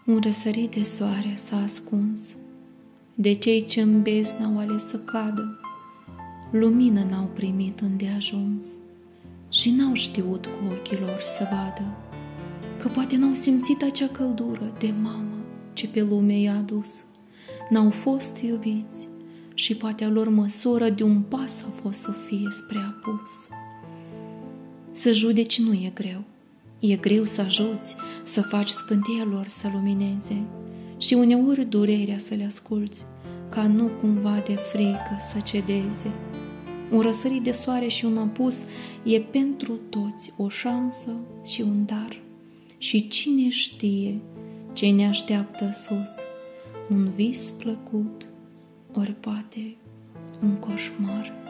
Un răsărit de soare s-a ascuns de cei ce în beznă au ales să cadă. Lumină n-au primit îndeajuns și n-au știut cu ochii lor să vadă, că poate n-au simțit acea căldură de mamă ce pe lume i-a adus. N-au fost iubiți și poate a lor măsură de un pas a fost să fie spre apus. Să judeci nu e greu, e greu să ajuți, să faci scânteia lor să lumineze și uneori durerea să le asculți, ca nu cumva de frică să cedeze. Un răsărit de soare și un apus e pentru toți o șansă și un dar. Și cine știe ce ne așteaptă sus, un vis plăcut, ori poate un coșmar.